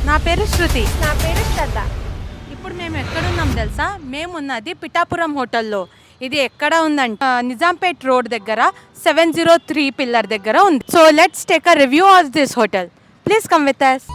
నా పేరు శృతి. నా పేరు శ్రద్ధ. ఇప్పుడు మేము ఎక్కడున్నాం తెలుసా? మేము ఉన్నది పిఠాపురం హోటల్లో. ఇది ఎక్కడ ఉందంటే నిజాంపేట్ రోడ్ దగ్గర 703 పిల్లర్ దగ్గర ఉంది. So let's take a review of this hotel. Please come with us.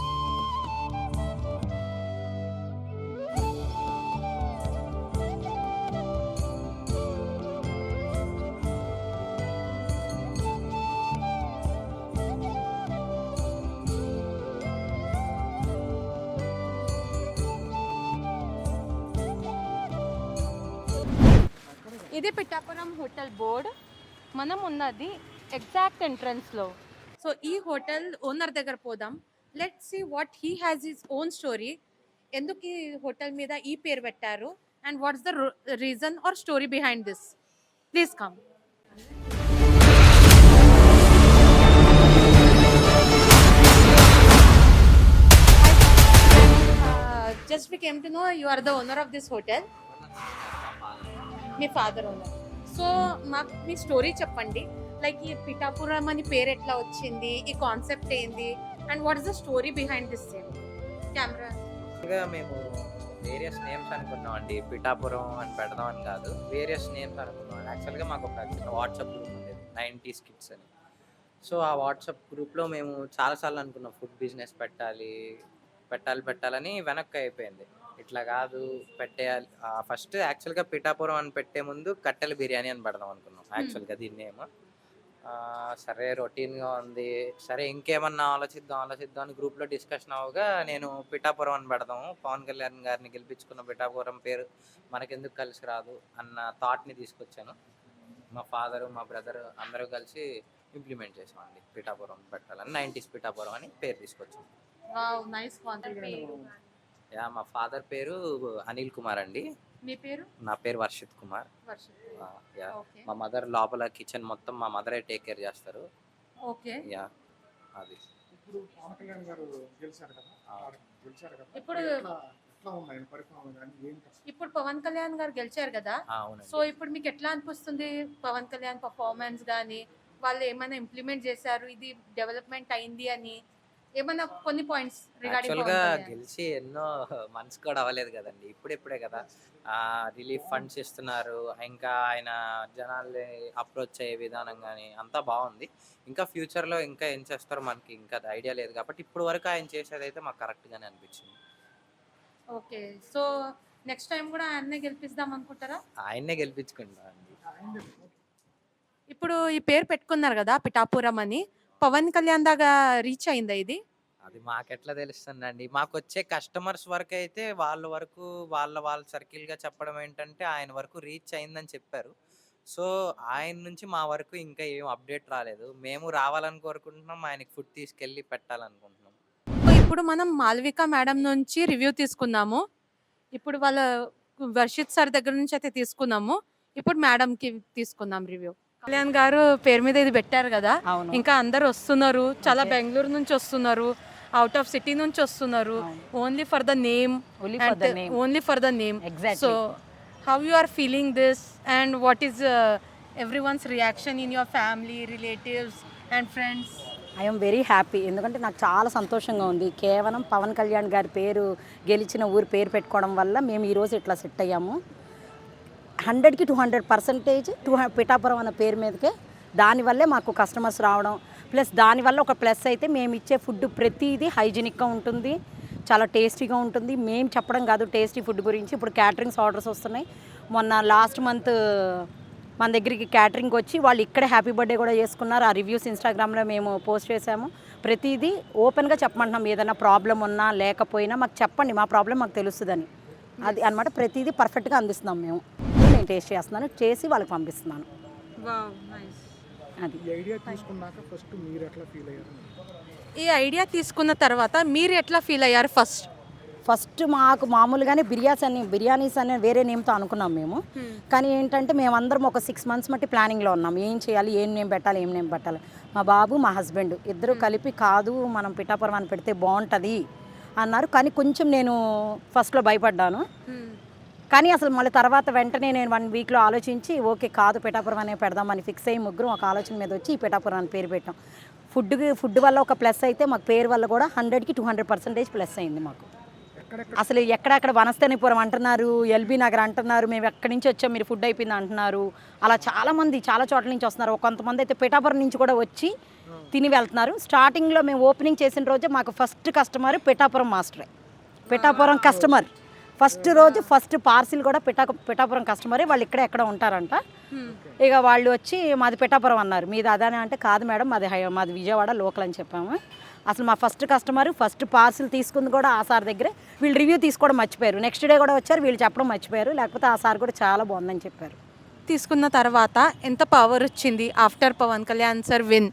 ఇది పిఠాపురం హోటల్ బోర్డ్. మనం ఉన్నది ఎగ్జాక్ట్ ఎంట్రన్స్లో. సో ఈ హోటల్ ఓనర్ దగ్గర పోదాం. Let's see what he has his own story. ఎందుకు ఈ హోటల్ మీద ఈ పేరు పెట్టారు and what's the reason or story behind this. Please come. Just we came to know you are the owner of this hotel. Me father owner. So మాకు మీ story చెప్పండి. Like ఈ పిఠాపురం అని పేరు ఎట్లా వచ్చింది, ఈ కాన్సెప్ట్ ఏంది and what is the story behind this same. Camera. మేము వేరియస్ నేమ్స్ అనుకున్నాం అండి. పిఠాపురం అని పెడదామని కాదు, వేరియస్ నేమ్స్ అనుకున్నాం. యాక్చువల్గా మాకు ఒక చిన్న వాట్సాప్ గ్రూప్ ఉండేది 90s కిడ్స్ అని. సో ఆ వాట్సాప్ గ్రూప్లో మేము చాలాసార్లు అనుకున్నాం ఫుడ్ బిజినెస్ పెట్టాలని వెనక్కి అయిపోయింది. ఇట్లా కాదు పెట్టేయాలి. ఫస్ట్ యాక్చువల్గా పిఠాపురం అని పెట్టే ముందు కట్టెల బిర్యానీ అని పెడదాం అనుకున్నాం యాక్చువల్గా దీన్నేమో. సరే రొటీన్గా ఉంది, సరే ఇంకేమన్నా ఆలోచిద్దాం అని గ్రూప్లో డిస్కషన్ అవగా నేను పిఠాపురం అని పెడదాము, పవన్ కళ్యాణ్ గారిని గెలిపించుకున్న పిఠాపురం పేరు మనకెందుకు కలిసి రాదు అన్న థాట్ని తీసుకొచ్చాను. మా ఫాదరు మా బ్రదర్ అందరూ కలిసి ఇంప్లిమెంట్ చేసామండి. పిఠాపురం పెట్టాలని 90s పిఠాపురం అని పేరు తీసుకొచ్చాం. Nice concept. యా, మా ఫాదర్ పేరు అనిల్ కుమార్ అండి. మీ పేరు? నా పేరు వర్షిత్ కుమార్. Yeah, okay. మా మదర్ లోపల కిచెన్ మొత్తం మా మదరే టేక్ కేర్ చేస్తారు. ఓకే. యా, అది. ఇప్పుడు పవన్ కళ్యాణ్ గారు గెలిచారు కదా. ఇప్పుడు ఎట్లా ఉంది ఆయన పరిపాలన కానీ ఏంటి? ఇప్పుడు పవన్ కళ్యాణ్ గారు గెలిచారు కదా. అవునండి. సో ఇప్పుడు మీకు ఎట్లా అనిపిస్తుంది పవన్ కళ్యాణ్ పర్ఫార్మెన్స్ కానీ, వాళ్ళు ఏమైనా ఇంప్లిమెంట్ చేశారు, ఇది డెవలప్మెంట్ అయింది అని ఏమైనా కొన్ని పాయింట్స్ యాక్చువల్గా గెలిచి ఎన్నో మంత్స్ కూడా అవ్వలేదు కదండి, ఇప్పుడే కదా రిలీఫ్ ఫండ్స్ ఇస్తున్నారు. ఇంకా ఆయన జనాల్ని అప్రోచ్ అయ్యే విధానం కానీ అంతా బాగుంది. ఇంకా ఫ్యూచర్లో ఇంకా ఏం చేస్తారో మనకి ఇంకా ఐడియా లేదు కాబట్టి ఇప్పుడు వరకు ఆయన చేసేది అయితే మాకు కరెక్ట్గానే అనిపించింది. ఓకే. సో నెక్స్ట్ టైం కూడా ఆయన్నే గెలిపిద్దాం అనుకుంటారా? ఆయన్నే గెలిపించుకుంటా అండి. ఇప్పుడు ఈ పేరు పెట్టుకున్నారు కదా పిఠాపురం అని, పవన్ కళ్యాణ్ దాకా రీచ్ అయిందా ఇది? అది మాకెట్లా తెలుస్తుందండి. మాకు వచ్చే కస్టమర్స్ వరకు అయితే వాళ్ళ వరకు వాళ్ళ సర్కిల్గా చెప్పడం ఏంటంటే ఆయన వరకు రీచ్ అయిందని చెప్పారు. సో ఆయన నుంచి మా వరకు ఇంకా ఏం అప్డేట్ రాలేదు. మేము రావాలని కోరుకుంటున్నాం, ఆయనకి ఫుడ్ తీసుకెళ్ళి పెట్టాలనుకుంటున్నాం. ఇప్పుడు మనం మాల్విక మేడం నుంచి రివ్యూ తీసుకున్నాము. ఇప్పుడు వాళ్ళ వర్షిత్ సార్ దగ్గర నుంచి అయితే తీసుకున్నాము. ఇప్పుడు మేడంకి తీసుకుందాం రివ్యూ. కళ్యాణ్ గారు పేరు మీద ఇది పెట్టారు కదా, ఇంకా అందరు వస్తున్నారు, చాలా బెంగళూరు నుంచి వస్తున్నారు, అవుట్ ఆఫ్ సిటీ నుంచి వస్తున్నారు. Only for the name, only for the name. So how you are feeling this and what is everyone's reaction in your family, relatives and friends? I'm very happy. ఎందుకంటే నాకు చాలా సంతోషంగా ఉంది. కేవలం పవన్ కళ్యాణ్ గారి పేరు గెలిచిన ఊరు పేరు పెట్టుకోవడం వల్ల మేము ఈరోజు ఇట్లా సెట్ అయ్యాము. 100కి 200% పిఠాపురం అన్న పేరు మీదకే దానివల్లే మాకు కస్టమర్స్ రావడం, ప్లస్ దానివల్ల ఒక ప్లస్ అయితే మేము ఇచ్చే ఫుడ్ ప్రతిదీ హైజీనిక్గా ఉంటుంది, చాలా టేస్టీగా ఉంటుంది. మేము చెప్పడం కాదు టేస్టీ ఫుడ్ గురించి. ఇప్పుడు క్యాటరింగ్స్ ఆర్డర్స్ వస్తున్నాయి. మొన్న లాస్ట్ మంత్ మన దగ్గరికి క్యాటరింగ్ వచ్చి వాళ్ళు ఇక్కడే హ్యాపీ బర్త్డే కూడా చేసుకున్నారు. ఆ రివ్యూస్ ఇన్స్టాగ్రామ్లో మేము పోస్ట్ చేసాము. ప్రతిదీ ఓపెన్గా చెప్పమంటున్నాం. ఏదైనా ప్రాబ్లం ఉన్నా లేకపోయినా మాకు చెప్పండి, మా ప్రాబ్లం మాకు తెలుస్తుందని. అది అనమాట. ప్రతిదీ పర్ఫెక్ట్గా అందిస్తున్నాం మేము. నేను టేస్ట్ చేస్తున్నాను, చేసి వాళ్ళకి పంపిస్తున్నాను. అది ఈ ఐడియా తీసుకున్నాక ఫస్ట్ మీరు ఎట్లా ఫీల్ అయ్యారు? ఈ ఐడియా తీసుకున్న తర్వాత మీరు ఎట్లా ఫీల్ అయ్యారు? ఫస్ట్ మాకు మామూలుగానే బిర్యానీస్ అని వేరే నేమ్తో అనుకున్నాం మేము. కానీ ఏంటంటే మేమందరం ఒక 6 months మట్టి ప్లానింగ్లో ఉన్నాం. ఏం చేయాలి, ఏం నేమ్ పెట్టాలి. మా బాబు మా హస్బెండ్ ఇద్దరు కలిపి కాదు మనం పిఠాపురం అని పెడితే బాగుంటుంది అన్నారు. కానీ కొంచెం నేను ఫస్ట్లో భయపడ్డాను. కానీ అసలు మళ్ళీ తర్వాత వెంటనే నేను 1 weekలో ఆలోచించి ఓకే కాదు పిఠాపురం అనే పెడదామని ఫిక్స్ అయ్యి ముగ్గురం ఒక ఆలోచన మీద వచ్చి ఈ పిఠాపురం అని పేరు పెట్టాం. ఫుడ్ వల్ల ఒక ప్లస్ అయితే మాకు పేరు వల్ల కూడా 100కి 200% ప్లస్ అయింది మాకు. ఎక్కడెక్కడ అసలు ఎక్కడెక్కడ వనస్థలిపురం అంటున్నారు, ఎల్బీ నగర్ అంటున్నారు, మేము ఎక్కడి నుంచి వచ్చాం మీరు ఫుడ్ అయిపోయింది అంటున్నారు. అలా చాలామంది చాలా చోట్ల నుంచి వస్తున్నారు. కొంతమంది అయితే పిఠాపురం నుంచి కూడా వచ్చి తిని వెళ్తున్నారు. స్టార్టింగ్లో మేము ఓపెనింగ్ చేసిన రోజే మాకు ఫస్ట్ కస్టమర్ పిఠాపురం మాస్టరే. పిఠాపురం కస్టమర్ ఫస్ట్ రోజు ఫస్ట్ పార్సిల్ కూడా పిఠాపురం కస్టమరే. వాళ్ళు ఇక్కడే ఎక్కడ ఉంటారంట. ఇక వాళ్ళు వచ్చి మాది పిఠాపురం అన్నారు. మీది అదానే అంటే కాదు మేడం మాది విజయవాడ లోకల్ అని చెప్పాము. అసలు మా ఫస్ట్ కస్టమర్ ఫస్ట్ పార్సిల్ తీసుకుంది కూడా ఆ సార్ దగ్గరే. వీళ్ళు రివ్యూ తీసుకోవడం మర్చిపోయారు. నెక్స్ట్ డే కూడా వచ్చారు, వీళ్ళు చెప్పడం మర్చిపోయారు. లేకపోతే ఆ సార్ కూడా చాలా బాగుందని చెప్పారు. తీసుకున్న తర్వాత ఎంత పవర్ వచ్చింది after Pawan Kalyan sir win?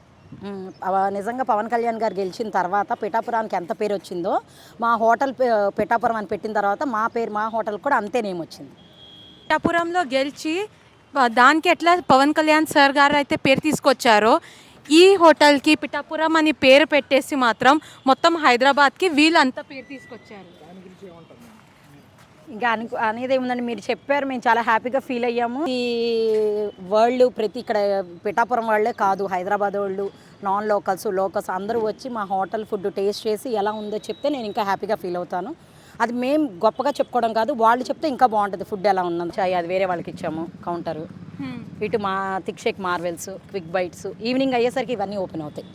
నిజంగా పవన్ కళ్యాణ్ గారు గెలిచిన తర్వాత పిఠాపురానికి ఎంత పేరు వచ్చిందో, మా హోటల్ పిఠాపురం అని పెట్టిన తర్వాత మా హోటల్ కూడా అంతే నేమ్ వచ్చింది. పిఠాపురంలో గెలిచి దానికి ఎట్లా పవన్ కళ్యాణ్ సార్ గారు అయితే పేరు తీసుకొచ్చారో, ఈ హోటల్కి పిఠాపురం అని పేరు పెట్టేసి మాత్రం మొత్తం హైదరాబాద్కి వీళ్ళంతా పేరు తీసుకొచ్చారు. దాని గురించి ఏమంటారు? ఇంకా అనేది ఏముందండి, మీరు చెప్పారు, మేము చాలా హ్యాపీగా ఫీల్ అయ్యాము. ఈ వరల్డ్ ఇక్కడ పిఠాపురం వాళ్ళే కాదు, హైదరాబాద్ వాళ్ళు, నాన్ లోకల్స్ అందరూ వచ్చి మా హోటల్ ఫుడ్ టేస్ట్ చేసి ఎలా ఉందో చెప్తే నేను ఇంకా హ్యాపీగా ఫీల్ అవుతాను. అది మేము గొప్పగా చెప్పుకోవడం కాదు, వాళ్ళు చెప్తే ఇంకా బాగుంటుంది ఫుడ్ ఎలా ఉన్నది. చాయ్ అది వేరే వాళ్ళకి ఇచ్చాము కౌంటరు. ఇటు మా thick shake marvels, quick bites evening అయ్యేసరికి ఇవన్నీ ఓపెన్ అవుతాయి.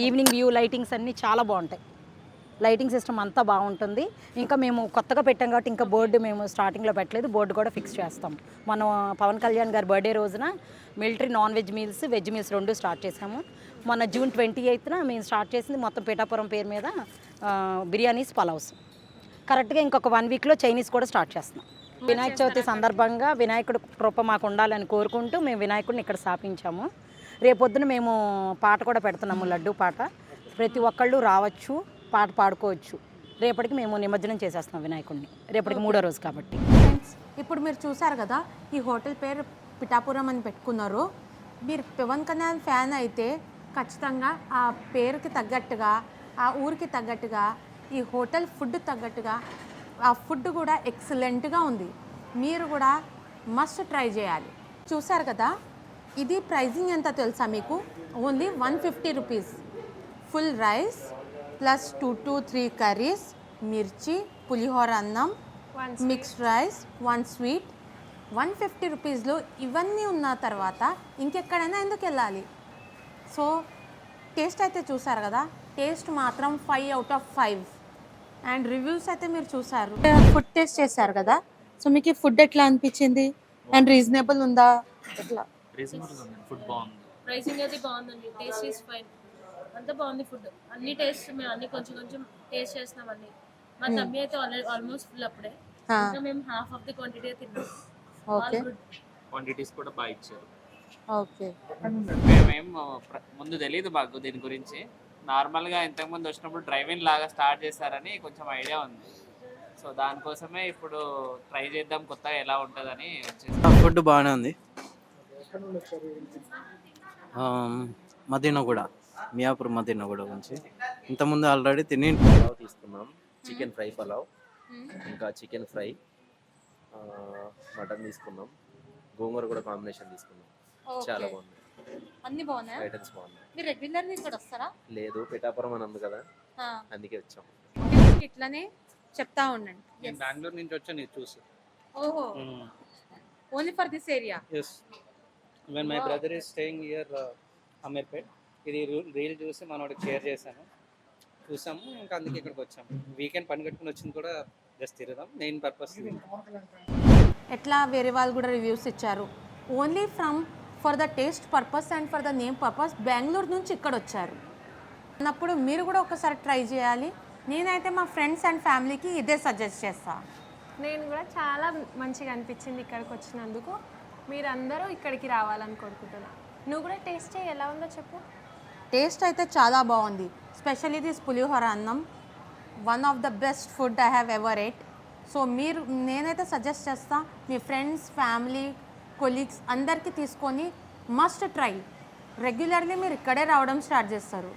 ఈవినింగ్ వ్యూ లైటింగ్స్ అన్నీ చాలా బాగుంటాయి. లైటింగ్ సిస్టమ్ అంతా బాగుంటుంది. ఇంకా మేము కొత్తగా పెట్టాం కాబట్టి ఇంకా బోర్డు మేము స్టార్టింగ్లో పెట్టలేదు, బోర్డు కూడా ఫిక్స్ చేస్తాం. మనం పవన్ కళ్యాణ్ గారి బర్త్డే రోజున military non veg meals, veg meals 2 start చేసాము. మొన్న June 28న మేము స్టార్ట్ చేసింది మొత్తం పిఠాపురం పేరు మీద బిర్యానీస్, పలావ్స్. కరెక్ట్గా ఇంకొక 1 వీక్లో చైనీస్ కూడా స్టార్ట్ చేస్తున్నాం. వినాయక చవితి సందర్భంగా వినాయకుడు కృప మాకు ఉండాలని కోరుకుంటూ మేము వినాయకుడిని ఇక్కడ స్థాపించాము. రేపొద్దున మేము పాట కూడా పెడుతున్నాము, లడ్డూ పాట. ప్రతి ఒక్కళ్ళు రావచ్చు, పాట పాడుకోవచ్చు. రేపటికి మేము నిమజ్జనం చేసేస్తాం వినాయకుడిని, రేపటికి 3వ రోజు కాబట్టి. ఫ్రెండ్స్, ఇప్పుడు మీరు చూసారు కదా, ఈ హోటల్ పేరు పిఠాపురం అని పెట్టుకున్నారు. మీరు పవన్ కళ్యాణ్ ఫ్యాన్ అయితే ఖచ్చితంగా ఆ పేరుకి తగ్గట్టుగా, ఆ ఊరికి తగ్గట్టుగా, ఈ హోటల్ ఫుడ్ తగ్గట్టుగా ఆ ఫుడ్ కూడా ఎక్సలెంట్గా ఉంది. మీరు కూడా మస్ట్ ట్రై చేయాలి. చూసారు కదా, ఇది ప్రైజింగ్ ఎంత తెలుసా మీకు? Only 150 rupees. Full rice plus 2 to 3 curries, మిర్చి, పులిహోర అన్నం, మిక్స్డ్ రైస్, 1 స్వీట్. 150 రూపీస్లో ఇవన్నీ ఉన్న తర్వాత ఇంకెక్కడైనా ఎందుకు వెళ్ళాలి? సో టేస్ట్ అయితే చూసారు కదా, టేస్ట్ మాత్రం 5 out of 5. అండ్ రివ్యూస్ అయితే మీరు చూసారు, ఫుడ్ టేస్ట్ చేశారు కదా. సో మీకు ఫుడ్ ఎట్లా అనిపించింది? అండ్ రీజనబుల్ ఉందా? ఎట్లా? ఫుడ్ బాగుంది, ప్రైసింగ్ అది బాగుందండి, టేస్ట్ ఈస్ ఫైన్, అంతా బాగుంది ఫుడ్. అన్ని టేస్ట్ మేము అన్ని కొంచెం కొంచెం టేస్ట్ చేస్తున్నాం అన్ని. మా తమ్మి అయితే ఆల్మోస్ట్ ఫుల్ అప్పుడే, ఇంకా మేము హాఫ్ ఆఫ్ ది క్వాంటిటీ తిన్నాం. ఓకే, క్వాంటిటీస్ కూడా బాగా ఇచ్చారు. ఓకే. మేమేం ముందు తెలియదు మాకు దీని గురించి. నార్మల్గా ఇంతకుముందు వచ్చినప్పుడు డ్రైవింగ్ లాగా స్టార్ట్ చేస్తారని కొంచెం ఐడియా ఉంది. సో దానికోసమే ఇప్పుడు ట్రై చేద్దాం కొత్తగా ఎలా ఉంటుందని వచ్చేసి. ఫుడ్ బాగానే ఉంది. ఎక్కడ నుండి వచ్చారు? మదీనాగూడ, మియాపూర్ మదీనాగూడ నుంచి. ఇంతకుముందు ఆల్రెడీ తిని పలావ్ తీసుకున్నాం, చికెన్ ఫ్రై పలావ్, ఇంకా చికెన్ ఫ్రై, మటన్ తీసుకున్నాం, గోంగూర కూడా కాంబినేషన్ తీసుకున్నాం. చాలా బాగుంది, అన్ని బాగున్నాయి. ఐటమ్స్ బాగున్నాయి. మీరు రెగ్యులర్ ఇక్కడ వస్తారా? లేదు, పిఠాపురం అని ఉంది కదా, అందుకే వచ్చాం. ఇట్లానే చెప్తా ఉండండి. నేను బెంగళూరు నుంచి వచ్చా, నేను చూసి. ఓహో, only for this area? Yes, when my brother is staying here Ameerpet. ఇది రీల్ చూసి మనోడికి షేర్ చేశాను, చూసాము, ఇంకా అందుకే ఇక్కడికి వచ్చాము. వీకెండ్ పని కట్టుకుని వచ్చింది కూడా జస్ట్ తిరగదాం, మెయిన్ పర్పస్. ఎట్లా వేరే వాళ్ళు కూడా రివ్యూస్ ఇచ్చారు. Only for the taste purpose and for the name purpose Bengaluru నుంచి ఇక్కడ వచ్చారు అన్నప్పుడు మీరు కూడా ఒకసారి ట్రై చేయాలి. నేనైతే మా ఫ్రెండ్స్ అండ్ ఫ్యామిలీకి ఇదే సజెస్ట్ చేస్తాను. నేను కూడా చాలా మంచిగా అనిపించింది ఇక్కడికి వచ్చినందుకు. మీరందరూ ఇక్కడికి రావాలని కోరుకుంటున్నాను. నువ్వు కూడా టేస్ట్ చేయి, ఎలా ఉందో చెప్పు. టేస్ట్ అయితే చాలా బాగుంది. స్పెషల్లీ దిస్ పులిహోర అన్నం, one of the best food I have ever at. So నేనైతే సజెస్ట్ చేస్తాను, మీ ఫ్రెండ్స్, ఫ్యామిలీ, కొలీగ్స్ అందరికీ తీసుకొని మస్ట్ ట్రై. రెగ్యులర్లీ మీరు ఇక్కడే రావడం స్టార్ట్ చేస్తారు.